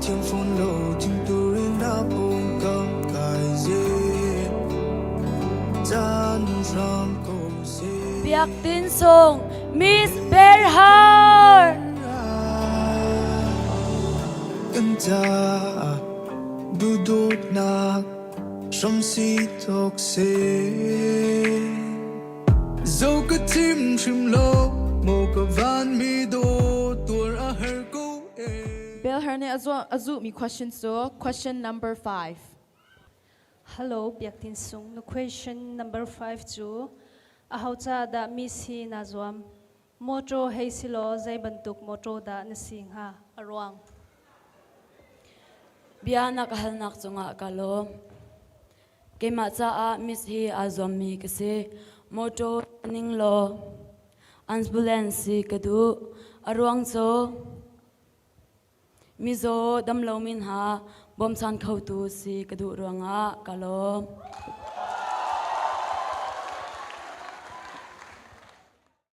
thiên phun lộ thiên tu rin đã bông cầm cài dê gian ram cầu dê Biak tin song Miss Belhaar cân cha duduk na trong si thok se dẫu có tim chim lâu mồ cả van mi do tuar a her go Belhaar ne azu mi question so question number 5. Hello, Biak tin sung. No question number 5 chu. Ahaucha da misi na zuam. Moto hei silo zai bantuk moto da nasing ha arwang. Bianak halnak chunga kalo kema cha a miss hi azommi kase moto ninglo ambulance kadu arwang cho mizo damlo min ha bomsan khautu si kadu ronga kalo